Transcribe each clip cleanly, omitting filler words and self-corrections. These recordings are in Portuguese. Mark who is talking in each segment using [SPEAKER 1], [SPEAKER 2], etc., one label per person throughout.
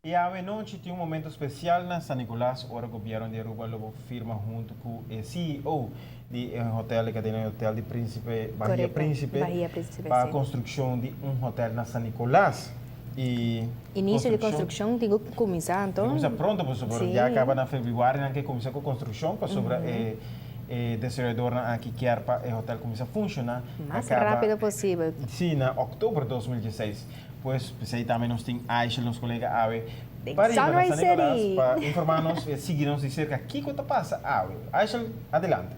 [SPEAKER 1] E a noite tinha momento especial na San Nicolás, o governo de Aruba logo firma junto com o CEO de hotel que tem o Hotel de Príncipe, Bahia Príncipe, para a construção de hotel na San Nicolás. E
[SPEAKER 2] início de construção tem que começar, então?
[SPEAKER 1] Começa pronto, professor. Já acaba na fevereiro, que começa com a construção, para sobre desenvolvedor aqui quer para o hotel começar a funcionar.
[SPEAKER 2] Mais rápido possível.
[SPEAKER 1] Sim, na outubro de 2016. Pois, aí também nós temos Aishel, nosso colega Awe, para
[SPEAKER 2] Sunrise City,
[SPEAKER 1] para informar-nos e seguir-nos de cerca aqui quanto passa. Awe, Aishel, adelante.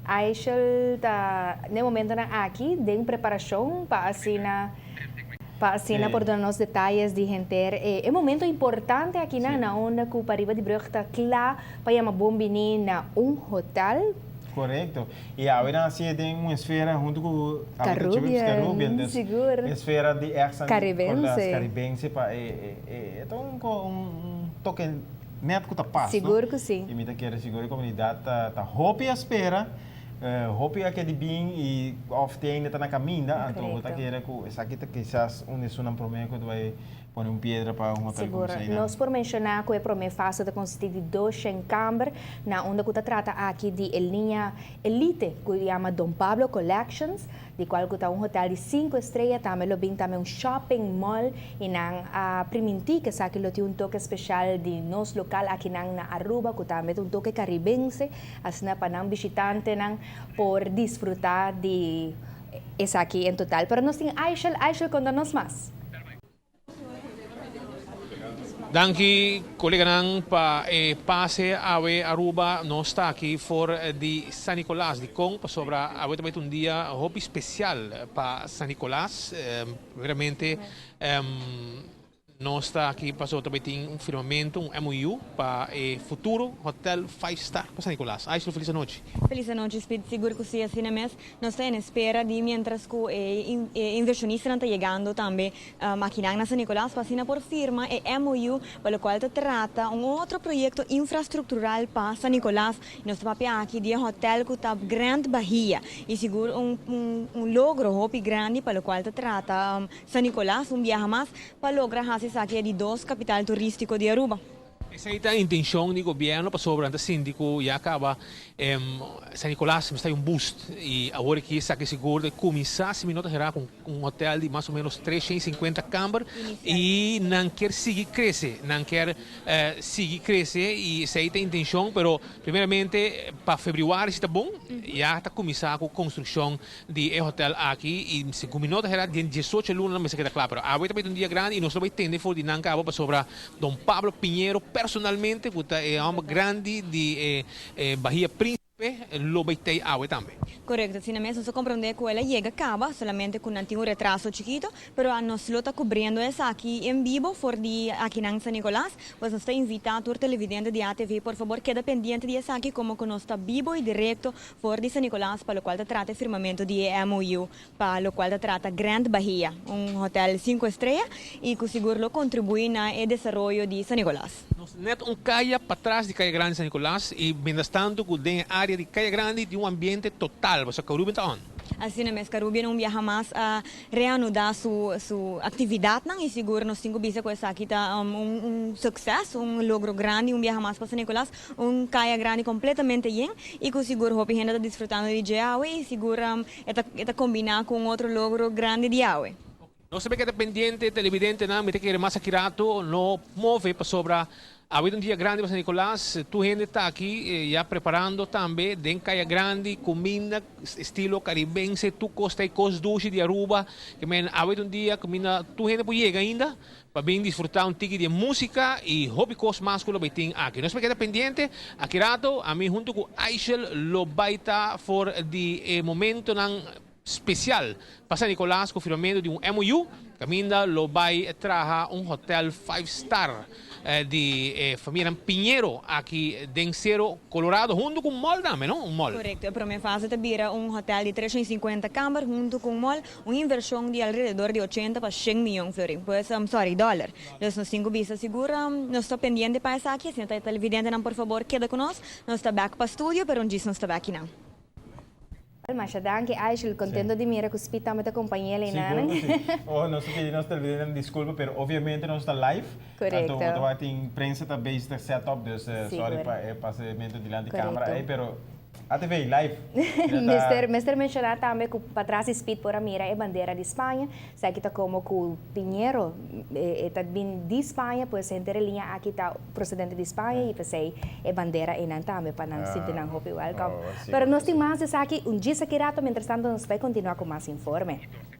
[SPEAKER 2] Aishel está, no momento aqui, tem preparação para assinar por dar-nos detalhes de gente. É um momento importante aqui na onda que o Pariba de Brugge está claro para uma bombini na hotel.
[SPEAKER 1] Correto. E agora assim tem uma esfera junto com a
[SPEAKER 2] Caribbean, seguro.
[SPEAKER 1] Esfera de
[SPEAKER 2] Caribense
[SPEAKER 1] então um toque neto que está passando.
[SPEAKER 2] Seguro que sim.
[SPEAKER 1] E me quer seguro a comunidade tá roupa e espera. Roupa é aquele bem e ofte ainda está na caminho, então tá querendo que essa aqui tá quizás um problema que vai pôr pedra para um hotel como esse.
[SPEAKER 2] Nós por mencionar que é problema fácil de consistir de 2 em Camber, na onde que trata aqui de linha elite que chama Dom Pablo Collections, de qual que tá hotel de 5 estrelas, também lo bem também shopping mall e na Priminti que sa que lo tem toque especial de nos local aqui na Aruba, que também toque caribense, asna para nang visitante nang por disfrutar de essa aqui em total. Pero nós tem Aishel conta-nos mais.
[SPEAKER 3] Danki collega nang pa pase awe Aruba no está aqui for di San Nicolás di Kong pa sobra awe também um dia hobby especial para San Nicolás veramente nós está aqui passou também tem firmamento MOU para o futuro hotel 5 star para San Nicolás. Aisha, feliz noite.
[SPEAKER 4] Feliz noite, Speed. Seguro que sim, assim mesmo. Nós estamos em espera de mientras que inversionistas estão chegando também aqui na San Nicolás para assinar por firma MOU para o qual se trata outro projeto infraestrutural para San Nicolás. Nós estamos aqui de hotel que está Grand Bahia e seguro logro hopi grande para o qual se trata San Nicolás viaje mais para lograr aqui de 2 capital turístico de Aruba.
[SPEAKER 3] Essa é a intenção do governo para sobre o síndico e acaba San Nicolás está um boost e agora que está que seguro de começar a minutos será com hotel de mais ou menos 350 câmaras e não quer seguir crescer, e essa é a intenção, pero primeiramente para fevereiro está bom, já está começar com a construção de hotel aqui e se minutos será de 18 lunas mas queda claro, pero agora também um dia grande e nós vamos entender for de não acaba para sobre Dom Pablo Pinheiro personalmente, que é uma grande de Bahia Príncipe, lo baitei agua também.
[SPEAKER 4] Correcto, sin mesmo se compreende que ela chega acaba solamente com um retraso chiquito, pero a nós lo está cobrindo essa aqui em vivo for de aqui na San Nicolás, pues nos está invitado o televidente de ATV, por favor, queda pendiente de essa aqui como que nós está vivo e direto for de San Nicolás, para o qual se trata firmamento de MOU, para o qual se trata Grand Bahia, hotel 5 estrelas e que seguro lo contribui na desenvolvimento de San Nicolás.
[SPEAKER 3] Net caia para trás de Caia Grande San Nicolás e mientras tanto que tem área de Caia Grande de ambiente total, você Caribbean está on.
[SPEAKER 4] Assim mesmo, Caribbean viaja mais a reanudar sua atividade e seguro nós temos que com essa aqui tá sucesso, logro grande, viaja mais para San Nicolás, Caia Grande completamente bem e com seguro a gente está desfrutando de água e seguro está combinar com outro logro grande de água.
[SPEAKER 3] Nós sabemos que é dependente, televidente, não, me tem que ir mais aqui rato, não move para sobrar. Ha habido un día grande para San Nicolás, tu gente está aquí ya preparando también de Caia Grande, comida estilo caribense, tu costa y cos dulce de Aruba, que ha habido un día comida, tu gente pues llega ainda, para bien disfrutar un ticket de música y hobby cos másculo baiting aquí. No se me queda pendiente, aquí rato, a mí junto con Aishel lo baita for de momento nan especial para San Nicolás com o firmamento de MOU. Caminda lo vai trazer hotel 5-star de família Pinheiro aqui em Cerro, Colorado, junto com mall também, não? Mall.
[SPEAKER 4] Correcto, pero me fase te vira hotel de 350 câmaras junto com mall, inversão de alrededor de 80 para 100 milhões de pues, dólar. Então, nós temos que segura, nós estamos pendente para isso aqui, se não está televidente, não, por favor, queda conosco, nós estamos back para o estúdio, pero não estamos back não.
[SPEAKER 2] Mas danke, Aishel, contento de mirar que os pita met a companhia ali, né?
[SPEAKER 1] Oh, nós pedimos televidente desculpa, pero obviamente nós está live.
[SPEAKER 2] Correcto.
[SPEAKER 1] Então, vai ter imprensa também está setup, dus sorry para o passamento diante da câmera aí, pero a TV live.
[SPEAKER 2] Mister mencionar também que para trás speed por a mira é bandeira de Espanha, sei que está como que o Pinheiro está vindo de Espanha, pois entre linha aqui está procedente de Espanha e pensei é bandeira e não também para não sentir não hope welcome. Pero nós temos mais aqui dia aqui rato, mientras tanto nós vai continuar com mais informe.